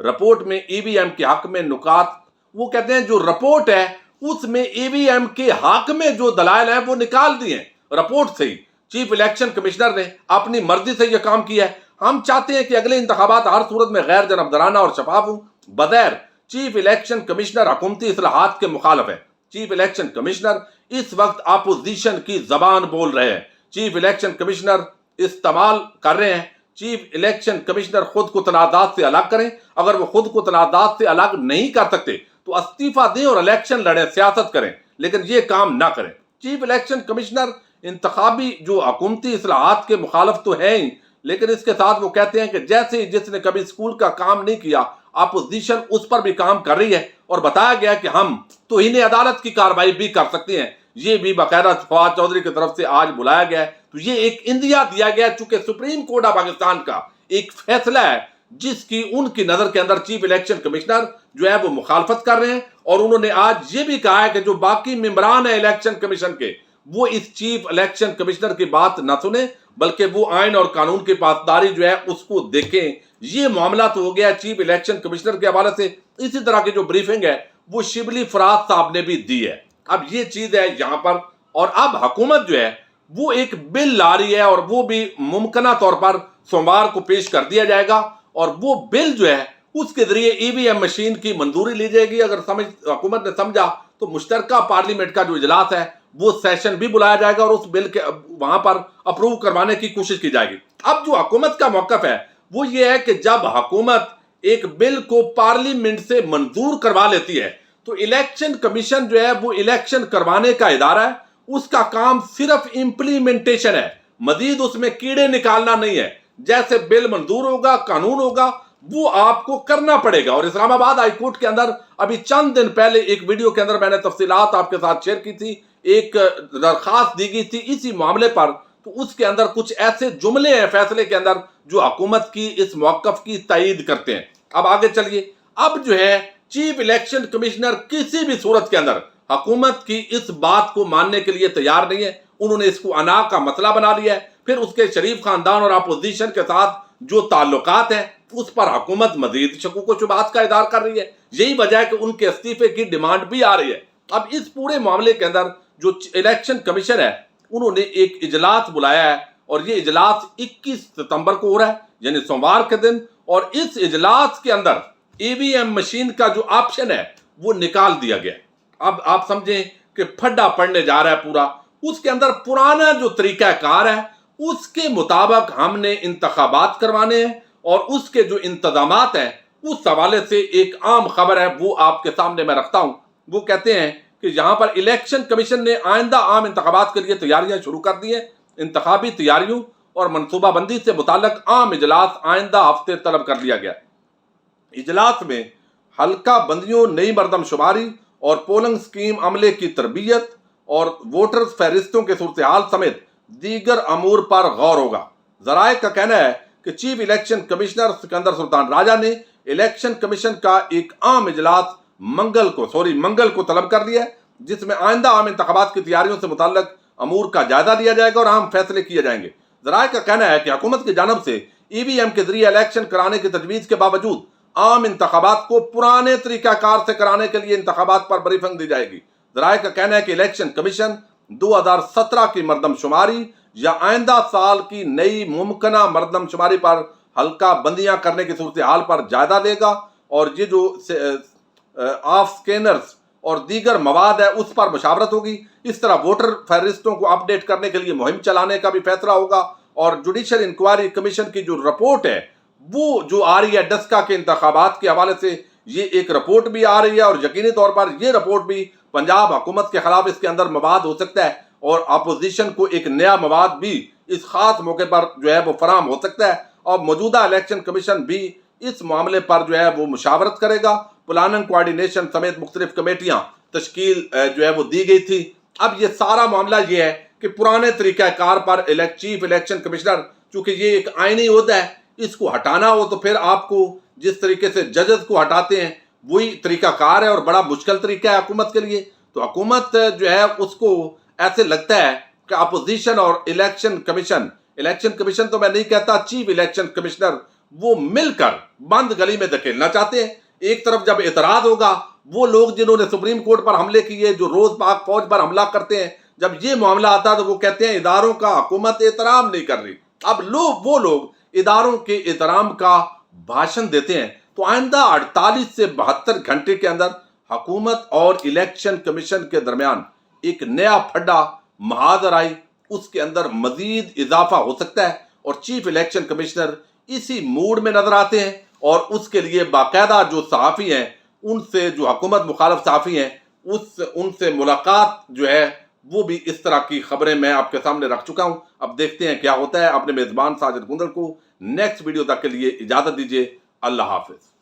Report میں EVM کے حق میں نکات، وہ کہتے ہیں جو رپورٹ ہے اس میں EVM کے حق میں جو دلائل ہیں وہ نکال دیے رپورٹ سے ہی۔ چیف الیکشن کمشنر نے اپنی مرضی سے یہ کام کیا ہے۔ ہم چاہتے ہیں کہ اگلے انتخابات ہر صورت میں غیر جانبدارانہ اور شفاف ہوں۔ بظاہر چیف الیکشن کمشنر حکومتی اصلاحات کے مخالف ہے۔ چیف الیکشن کمشنر اس وقت اپوزیشن کی زبان بول رہے ہیں۔ چیف الیکشن کمشنر استعمال کر رہے ہیں۔ چیف الیکشن کمشنر خود کو تنازعات سے الگ کریں۔ اگر وہ خود کو تنازعات سے الگ نہیں کر سکتے تو استعفیٰ دیں اور الیکشن لڑیں، سیاست کریں، لیکن یہ کام نہ کریں۔ چیف الیکشن کمشنر انتخابی جو حکومتی اصلاحات کے مخالف تو ہیں ہی، لیکن اس کے ساتھ وہ کہتے ہیں کہ جیسے جس نے کبھی اسکول کا کام نہیں کیا، اپوزیشن اس پر بھی کام کر رہی ہے، اور بتایا گیا کہ ہم توہین عدالت کی کارروائی بھی کر سکتے ہیں۔ یہ بھی باقاعدہ فواد چودھری کی طرف سے آج بلایا گیا ہے۔ تو یہ ایک اندیا دیا گیا چونکہ سپریم کورٹ آف پاکستان کا ایک فیصلہ ہے جس کی ان کی نظر کے اندر چیف الیکشن کمشنر جو ہے وہ مخالفت کر رہے ہیں، اور انہوں نے آج یہ بھی کہا ہے کہ جو باقی ممبران ہیں الیکشن کمیشن کے، وہ اس چیف الیکشن کمشنر کی بات نہ سنیں، بلکہ وہ آئین اور قانون کی پاسداری جو ہے اس کو دیکھیں۔ یہ معاملہ تو ہو گیا چیف الیکشن کمشنر کے حوالے سے۔ اسی طرح کی جو بریفنگ ہے وہ شبلی فراز صاحب نے بھی دی ہے۔ اب یہ چیز ہے یہاں پر، اور اب حکومت جو ہے وہ ایک بل لا رہی ہے، اور وہ بھی ممکنہ طور پر سوموار کو پیش کر دیا جائے گا، اور وہ بل جو ہے اس کے ذریعے EVM مشین کی منظوری لی جائے گی۔ اگر حکومت نے سمجھا تو مشترکہ پارلیمنٹ کا جو اجلاس ہے وہ سیشن بھی بلایا جائے گا، اور اس بل کے وہاں پر اپروو کروانے کی کوشش کی جائے گی۔ اب جو حکومت کا موقف ہے وہ یہ ہے کہ جب حکومت ایک بل کو پارلیمنٹ سے منظور کروا لیتی ہے تو الیکشن کمیشن جو ہے وہ الیکشن کروانے کا ادارہ ہے، اس کا کام صرف امپلیمنٹیشن ہے، مزید اس میں کیڑے نکالنا نہیں ہے۔ جیسے بل منظور ہوگا، قانون ہوگا، وہ آپ کو کرنا پڑے گا۔ اور اسلام آباد ہائی کورٹ کے اندر ابھی چند دن پہلے ایک ویڈیو کے اندر میں نے تفصیلات آپ کے ساتھ شیئر کی تھی، ایک درخواست دی گئی تھی اسی معاملے پر، تو اس کے اندر کچھ ایسے جملے ہیں فیصلے کے اندر جو حکومت کی اس موقف کی تائید کرتے ہیں۔ اب آگے چلیے، اب جو ہے چیف الیکشن کمشنر کسی بھی صورت کے اندر حکومت کی اس بات کو ماننے کے لیے تیار نہیں ہے۔ انہوں نے اس کو انا کا مسئلہ بنا لیا ہے۔ پھر اس کے شریف خاندان اور اپوزیشن کے ساتھ جو تعلقات ہیں اس پر حکومت مزید شکوک و شبہات کا اظہار کر رہی ہے۔ یہی وجہ ہے کہ ان کے استعفے کی ڈیمانڈ بھی آ رہی ہے۔ اب اس پورے معاملے کے اندر جو الیکشن کمیشن ہے انہوں نے ایک اجلاس بلایا ہے، اور یہ اجلاس 21 ستمبر کو ہو رہا ہے، یعنی سوموار کے دن، اور اس اجلاس کے اندر EVM مشین کا جو آپشن ہے وہ نکال دیا گیا ہے۔ اب آپ سمجھیں کہ پھڈا پڑنے جا رہا ہے پورا۔ اس کے اندر پرانا جو طریقہ کار ہے اس کے مطابق ہم نے انتخابات کروانے ہیں، اور اس کے جو انتظامات ہیں اس حوالے سے ایک عام خبر ہے وہ آپ کے سامنے میں رکھتا ہوں۔ وہ کہتے ہیں کہ یہاں پر الیکشن کمیشن نے آئندہ عام انتخابات کے لیے تیاریاں شروع کر دی ہیں۔ انتخابی تیاریوں اور منصوبہ بندی سے متعلق عام اجلاس آئندہ ہفتے طلب کر لیا گیا۔ اجلاس میں حلقہ بندیوں، نئی مردم شماری اور پولنگ سکیم عملے کی تربیت اور ووٹرز فہرستوں کے صورتحال سمیت دیگر امور پر غور ہوگا۔ ذرائع کا کہنا ہے کہ چیف الیکشن کمشنر سکندر سلطان راجہ نے الیکشن کمیشن کا ایک عام اجلاس منگل کو طلب کر لیا ہے، جس میں آئندہ عام انتخابات کی تیاریوں سے متعلق امور کا جائزہ لیا جائے گا اور اہم فیصلے کیے جائیں گے۔ ذرائع کا کہنا ہے کہ حکومت کی جانب سے EVM کے ذریعے الیکشن کرانے کی تجویز کے باوجود عام انتخابات کو پرانے طریقہ کار سے کرانے کے لیے انتخابات پر بریفنگ دی جائے گی۔ ذرائع کا کہنا ہے کہ الیکشن کمیشن 2017 کی مردم شماری یا آئندہ سال کی نئی ممکنہ مردم شماری پر حلقہ بندیاں کرنے کی صورتحال پر جائزہ لے گا، اور یہ جو آف سکینرز اور دیگر مواد ہے اس پر مشاورت ہوگی۔ اس طرح ووٹر فہرستوں کو اپ ڈیٹ کرنے کے لیے مہم چلانے کا بھی فیصلہ ہوگا، اور جوڈیشل انکوائری کمیشن کی جو رپورٹ ہے وہ جو آ رہی ہے ڈسکا کے انتخابات کے حوالے سے، یہ ایک رپورٹ بھی آ رہی ہے، اور یقینی طور پر یہ رپورٹ بھی پنجاب حکومت کے خلاف اس کے اندر مواد ہو سکتا ہے، اور اپوزیشن کو ایک نیا مواد بھی اس خاص موقع پر جو ہے وہ فراہم ہو سکتا ہے۔ اور موجودہ الیکشن کمیشن بھی اس معاملے پر جو ہے وہ مشاورت کرے گا۔ پلاننگ کوارڈینیشن سمیت مختلف کمیٹیاں تشکیل جو ہے وہ دی گئی تھی۔ اب یہ سارا معاملہ یہ ہے کہ پرانے طریقہ کار پر چیف الیکشن کمشنر، چونکہ یہ ایک آئینی عہدہ ہے، اس کو ہٹانا ہو تو پھر آپ کو جس طریقے سے ججز کو ہٹاتے ہیں وہی طریقہ کار ہے، اور بڑا مشکل طریقہ ہے حکومت کے لیے۔ تو حکومت جو ہے اس کو ایسے لگتا ہے کہ اپوزیشن اور الیکشن کمیشن تو میں نہیں کہتا، چیف الیکشن کمشنر وہ مل کر بند گلی میں دھکیلنا چاہتے ہیں۔ ایک طرف جب اعتراض ہوگا، وہ لوگ جنہوں نے سپریم کورٹ پر حملے کیے، جو روز پاک فوج پر حملہ کرتے ہیں، جب یہ معاملہ آتا ہے تو وہ کہتے ہیں اداروں کا حکومت احترام نہیں کر رہی۔ اب وہ لوگ اداروں کے احترام کا بھاشن دیتے ہیں تو آئندہ 48 سے 72 گھنٹے کے اندر حکومت اور الیکشن کمیشن کے درمیان ایک نیا پھڈا محاذ آئی، اس کے اندر مزید اضافہ ہو سکتا ہے، اور چیف الیکشن کمشنر اسی موڈ میں نظر آتے ہیں، اور اس کے لیے باقاعدہ جو صحافی ہیں، ان سے جو حکومت مخالف صحافی ہیں، ان سے ملاقات جو ہے وہ بھی اس طرح کی خبریں میں آپ کے سامنے رکھ چکا ہوں۔ اب دیکھتے ہیں کیا ہوتا ہے۔ اپنے میزبان ساجد گندل کو نیکسٹ ویڈیو تک کے لیے اجازت دیجیے۔ اللہ حافظ۔